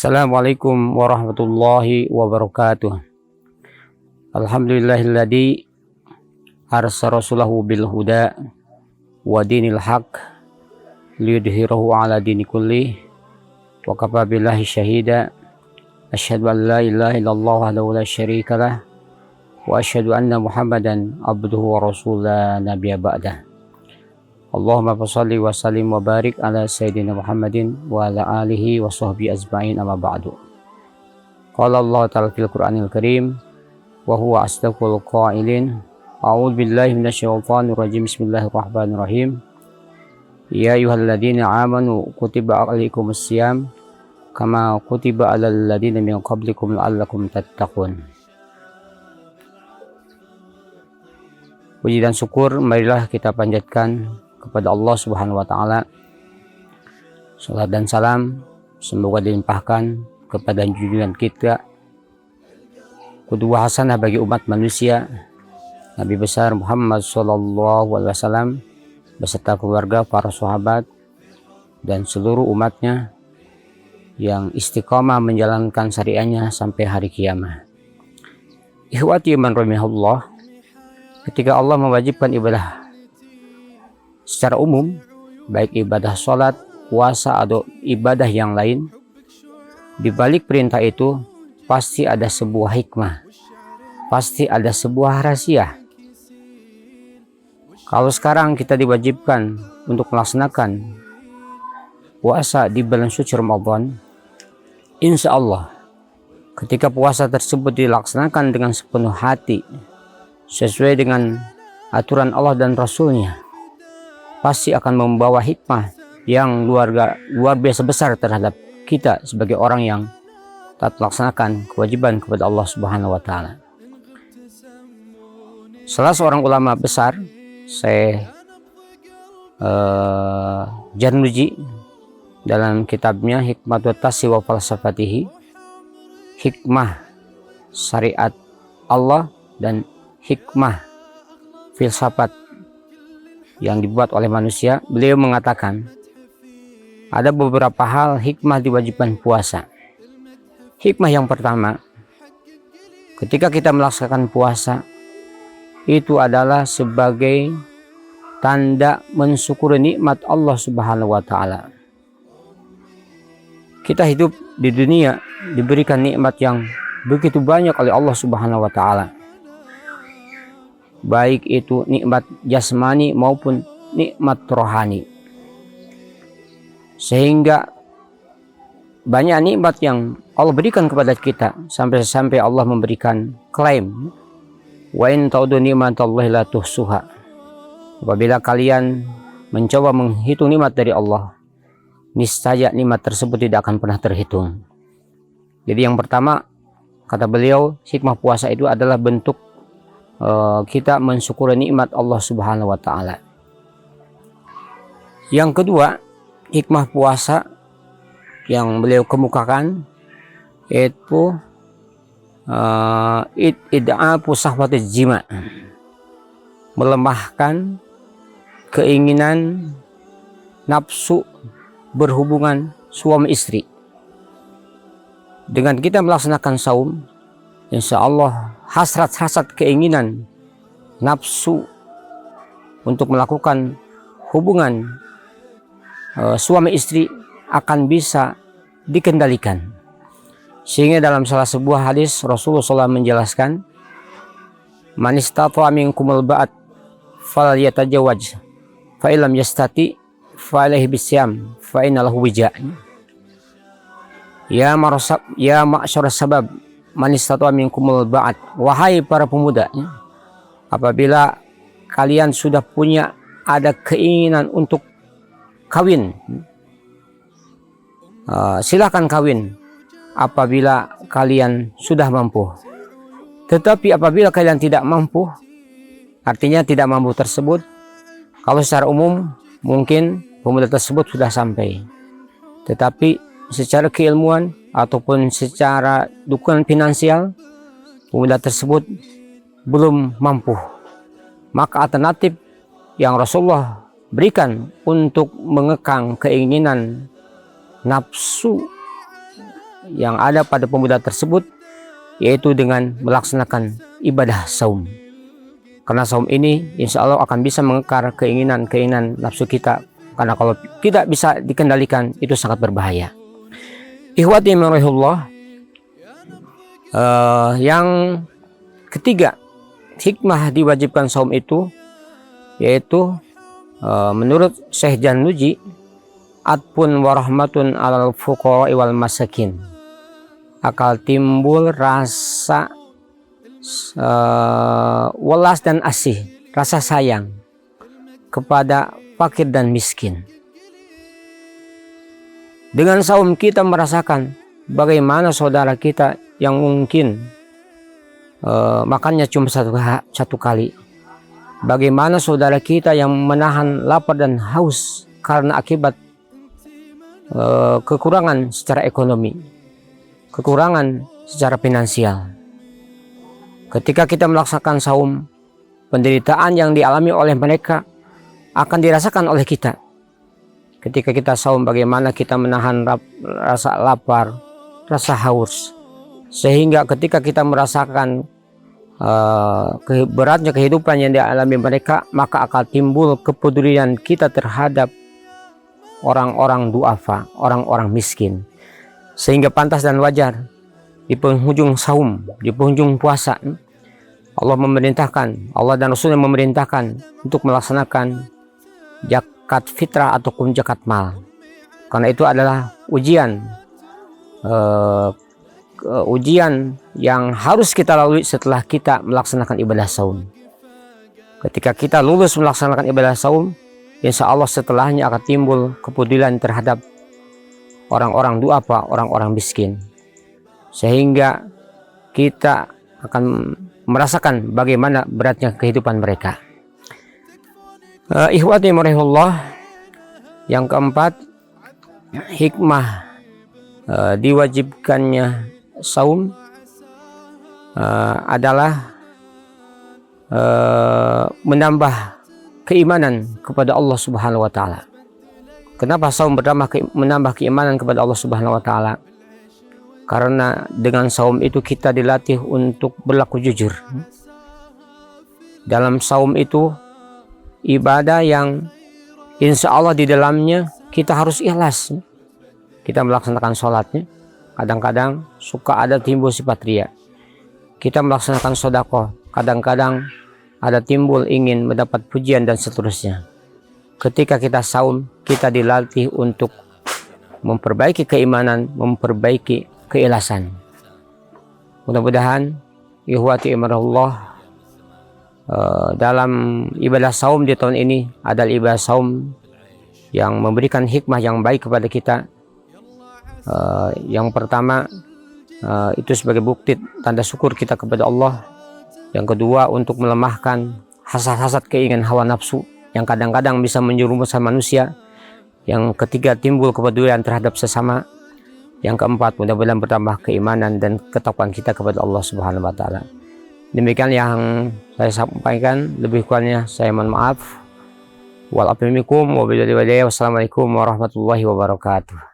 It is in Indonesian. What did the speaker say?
Assalamualaikum warahmatullahi wabarakatuh. Alhamdulillahilladzi arsala rasulahu bil huda wa dinil haq liyudhhirahu ala dini kulli wa kafa billahi syahida. Asyhadu an la ilaha illallah wahdahu la syarikalah wa asyhadu anna Muhammadan abduhu wa rasuluh nabiyya ba'dah. Allahumma shalli wa sallim wa barik ala sayyidina Muhammadin wa ala alihi wa sahbihi ajma'in, amma ba'du. Qala Allah ta'ala fil Qur'anil Karim wa huwa asdaqul qailin. A'udzu billahi minasyaitonir rajim. Bismillahirrahmanirrahim. Ya ayyuhalladzina amanu kutiba 'alaikumus syiyam kama kutiba 'alal ladzina min qablikum la'allakum tattaqun. Puji dan syukur marilah kita panjatkan kepada Allah Subhanahu wa taala. Salat dan salam semoga dilimpahkan kepada junjungan kita, qudwah hasanah bagi umat manusia, Nabi besar Muhammad sallallahu alaihi wasallam beserta keluarga, para sahabat dan seluruh umatnya yang istiqamah menjalankan syariatnya sampai hari kiamat. Ikhwati man rahimahullah, ketika Allah mewajibkan ibadah secara umum, baik ibadah sholat, puasa, atau ibadah yang lain, di balik perintah itu pasti ada sebuah hikmah, pasti ada sebuah rahasia. Kalau sekarang kita diwajibkan untuk melaksanakan puasa di bulan suci Ramadan, insya Allah ketika puasa tersebut dilaksanakan dengan sepenuh hati, sesuai dengan aturan Allah dan Rasulnya, pasti akan membawa hikmah yang luar biasa besar terhadap kita sebagai orang yang taat melaksanakan kewajiban kepada Allah Subhanahu wa taala. Salah seorang ulama besar, Syekh Janluji, dalam kitabnya Hikmatut Tasawwuf wa Falsafatihi, hikmah syariat Allah dan hikmah filsafat yang dibuat oleh manusia, beliau mengatakan ada beberapa hal hikmah diwajibkan puasa. Hikmah yang pertama, ketika kita melaksanakan puasa, itu adalah sebagai tanda mensyukuri nikmat Allah Subhanahu wa taala. Kita hidup di dunia diberikan nikmat yang begitu banyak oleh Allah Subhanahu wa taala, baik itu nikmat jasmani maupun nikmat rohani, sehingga banyak nikmat yang Allah berikan kepada kita sampai Allah memberikan klaim, wa in ta'udu ni'matallahi la tuhsuha. Apabila kalian mencoba menghitung nikmat dari Allah, niscaya nikmat tersebut tidak akan pernah terhitung. Jadi yang pertama, kata beliau, hikmah puasa itu adalah bentuk kita mensyukuri nikmat Allah Subhanahu wa taala. Yang kedua, hikmah puasa yang beliau kemukakan yaitu id'afu syahwatiz jima', melemahkan keinginan nafsu berhubungan suami istri. Dengan kita melaksanakan saum, insya Allah hasrat keinginan nafsu untuk melakukan hubungan suami istri akan bisa dikendalikan. Sehingga dalam salah sebuah hadis Rasulullah SAW menjelaskan, man istata'a minkumul ba'at falyatajawwaz fa illam yastati fa alaihi bisyam fa innahu wija'. Ya ma'syarus sabab man istata'a minkumul ba'at, wahai para pemuda, apabila kalian sudah punya ada keinginan untuk kawin, silahkan kawin apabila kalian sudah mampu. Tetapi apabila kalian tidak mampu, artinya tidak mampu tersebut, kalau secara umum mungkin pemuda tersebut sudah sampai, tetapi secara keilmuan ataupun secara dukungan finansial pemuda tersebut belum mampu, maka alternatif yang Rasulullah berikan untuk mengekang keinginan nafsu yang ada pada pemuda tersebut, yaitu dengan melaksanakan ibadah saum. Karena saum ini insya Allah akan bisa mengekar keinginan nafsu kita. Karena kalau tidak bisa dikendalikan, itu sangat berbahaya. Ikhwati mirahullah, yang ketiga, hikmah diwajibkan saum itu, yaitu menurut Syekh Januji, atpun warahmatun alal fuqara wal masakin, akal timbul rasa welas dan asih, rasa sayang kepada fakir dan miskin. Dengan saum kita merasakan bagaimana saudara kita yang mungkin makannya cuma satu kali, bagaimana saudara kita yang menahan lapar dan haus karena akibat kekurangan secara ekonomi, kekurangan secara finansial. Ketika kita melaksanakan saum, penderitaan yang dialami oleh mereka akan dirasakan oleh kita. Ketika kita saum, bagaimana kita menahan rasa lapar, rasa haus, sehingga ketika kita merasakan beratnya kehidupan yang dialami mereka, maka akan timbul kepedulian kita terhadap orang-orang duafa, orang-orang miskin. Sehingga pantas dan wajar di penghujung saum, di penghujung puasa, Allah memerintahkan, Allah dan Rasulnya memerintahkan untuk melaksanakan zakat fitrah ataupun zakat mal. Karena itu adalah ujian yang harus kita lalui setelah kita melaksanakan ibadah saum. Ketika kita lulus melaksanakan ibadah saum, insya Allah setelahnya akan timbul kepedulian terhadap orang-orang duafa, orang-orang miskin, sehingga kita akan merasakan bagaimana beratnya kehidupan mereka. Ikhwati mirahullah, yang keempat, hikmah diwajibkannya saum adalah menambah keimanan kepada Allah Subhanahu wa taala. Kenapa saum menambah keimanan kepada Allah Subhanahu wa taala? Karena dengan saum itu kita dilatih untuk berlaku jujur. Dalam saum itu ibadah yang insya Allah di dalamnya kita harus ikhlas. Kita melaksanakan sholatnya, kadang-kadang suka ada timbul sifat riya. Kita melaksanakan sedekah, kadang-kadang ada timbul ingin mendapat pujian dan seterusnya. Ketika kita saum, kita dilatih untuk memperbaiki keimanan, memperbaiki keikhlasan. Mudah-mudahan ikhwati imanullah, dalam ibadah saum di tahun ini adalah ibadah saum yang memberikan hikmah yang baik kepada kita. Yang pertama, itu sebagai bukti tanda syukur kita kepada Allah. Yang kedua, untuk melemahkan hasad-hasad keinginan hawa nafsu yang kadang-kadang bisa menjerumuskan manusia. Yang ketiga, timbul kepedulian terhadap sesama. Yang keempat, mudah-mudahan bertambah keimanan dan ketakwaan kita kepada Allah Subhanahu wa taala. Demikian yang saya sampaikan, lebih kurangnya saya mohon maaf. Wassalamualaikum warahmatullahi wabarakatuh.